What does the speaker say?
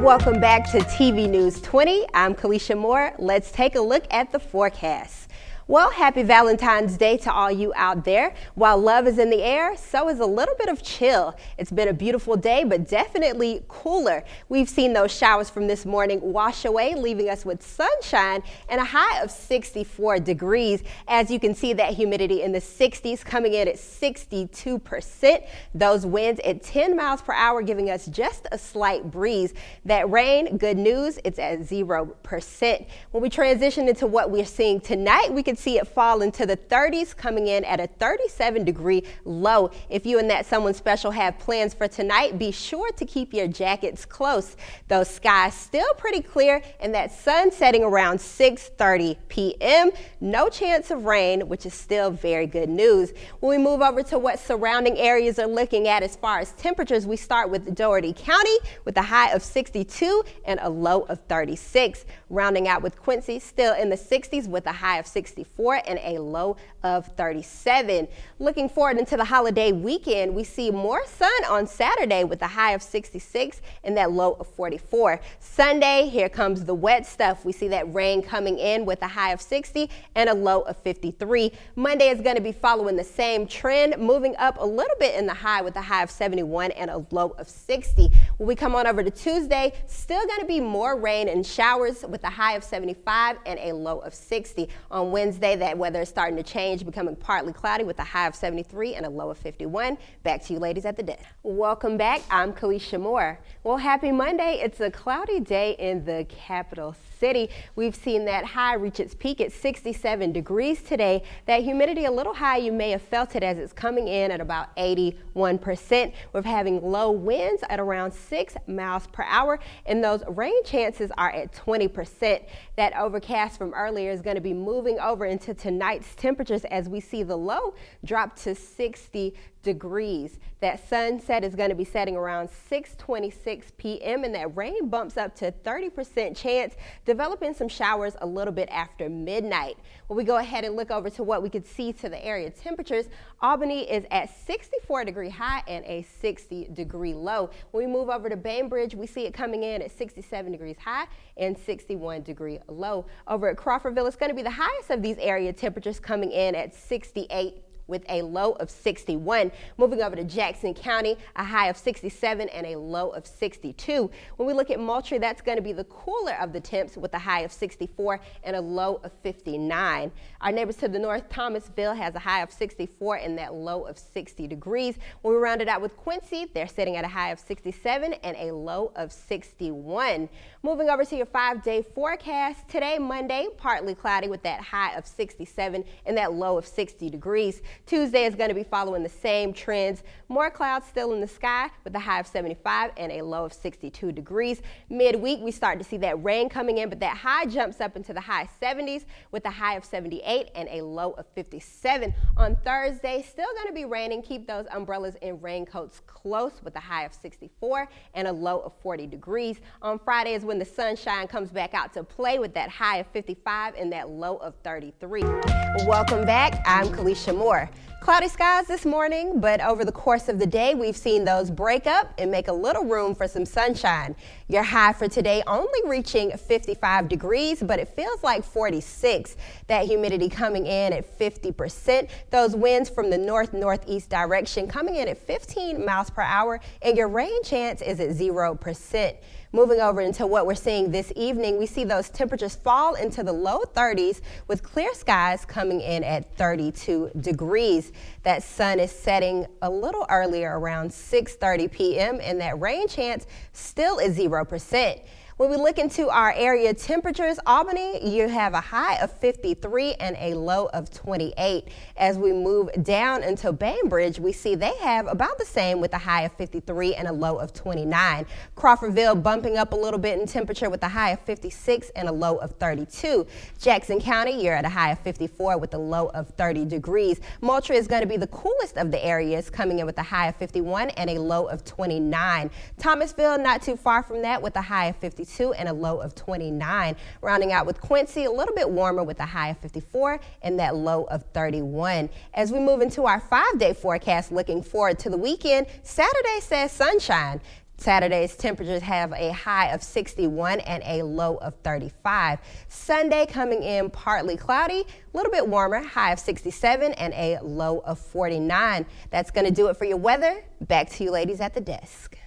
Welcome back to TV News 20. I'm Caleesha Moore. Let's take a look at the forecast. Well, happy Valentine's Day to all you out there. While love is in the air, so is a little bit of chill. It's been a beautiful day, but definitely cooler. We've seen those showers from this morning wash away, leaving us with sunshine and a high of 64 degrees. As you can see, that humidity in the 60s coming in at 62%. Those winds at 10 miles per hour, giving us just a slight breeze. That rain, good news, it's at 0%. When we transition into what we're seeing tonight, we can see it fall into the 30s, coming in at a 37-degree low. If you and that someone special have plans for tonight, be sure to keep your jackets close. Those skies still pretty clear, and that sun setting around 6:30 p.m. No chance of rain, which is still very good news. When we move over to what surrounding areas are looking at as far as temperatures, we start with Doherty County with a high of 62 and a low of 36. Rounding out with Quincy, still in the 60s with a high of 64 and a low of 37. Looking forward into the holiday weekend, we see more sun on Saturday with a high of 66 and that low of 44. Sunday, here comes the wet stuff. We see that rain coming in with a high of 60 and a low of 53. Monday is going to be following the same trend, moving up a little bit in the high with a high of 71 and a low of 60. When we come on over to Tuesday, still going to be more rain and showers with a high of 75 and a low of 60. On Wednesday, that weather is starting to change, becoming partly cloudy with a high of 73 and a low of 51. Back to you ladies at the desk. Welcome back. I'm Caleesha Moore. Well, happy Monday. It's a cloudy day in the capital city. We've seen that high reach its peak at 67 degrees today. That humidity a little high. You may have felt it as it's coming in at about 81%. We're having low winds at around 6 miles per hour, and those rain chances are at 20%. That overcast from earlier is going to be moving over into tonight's temperatures as we see the low drop to 60 degrees. That sunset is going to be setting around 6:26 p.m. and that rain bumps up to 30% chance, developing some showers a little bit after midnight. When we go ahead and look over to what we could see to the area temperatures, Albany is at 64-degree high and a 60-degree low. When we move over to Bainbridge, we see it coming in at 67 degrees high and 61-degree low. Over at Crawfordville, it's going to be the highest of these area temperatures, coming in at 68 with a low of 61. Moving over to Jackson County, a high of 67 and a low of 62. When we look at Moultrie, that's going to be the cooler of the temps with a high of 64 and a low of 59. Our neighbors to the north, Thomasville, has a high of 64 and that low of 60 degrees. When we round it out with Quincy, they're sitting at a high of 67 and a low of 61. Moving over to your 5-day forecast, today, Monday, partly cloudy with that high of 67 and that low of 60 degrees. Tuesday is going to be following the same trends. More clouds still in the sky with a high of 75 and a low of 62 degrees. Midweek, we start to see that rain coming in, but that high jumps up into the high 70s with a high of 78 and a low of 57. On Thursday, still going to be raining. Keep those umbrellas and raincoats close with a high of 64 and a low of 40 degrees. On Friday is when the sunshine comes back out to play with that high of 55 and that low of 33. Welcome back. I'm Caleesha Moore. Cloudy skies this morning, but over the course of the day, we've seen those break up and make a little room for some sunshine. Your high for today only reaching 55 degrees, but it feels like 46. That humidity coming in at 50%. Those winds from the north-northeast direction coming in at 15 miles per hour, and your rain chance is at 0%. Moving over into what we're seeing this evening, we see those temperatures fall into the low 30s with clear skies coming in at 32 degrees. That sun is setting a little earlier around 6:30 p.m. and that rain chance still is 0%. When we look into our area temperatures, Albany, you have a high of 53 and a low of 28. As we move down into Bainbridge, we see they have about the same with a high of 53 and a low of 29. Crawfordville bumping up a little bit in temperature with a high of 56 and a low of 32. Jackson County, you're at a high of 54 with a low of 30 degrees. Moultrie is going to be the coolest of the areas, coming in with a high of 51 and a low of 29. Thomasville, not too far from that, with a high of 52 and a low of 29. Rounding out with Quincy, a little bit warmer with a high of 54 and that low of 31. As we move into our 5-day forecast, looking forward to the weekend, Saturday says sunshine. Saturday's temperatures have a high of 61 and a low of 35. Sunday coming in partly cloudy, a little bit warmer, high of 67 and a low of 49. That's going to do it for your weather. Back to you ladies at the desk.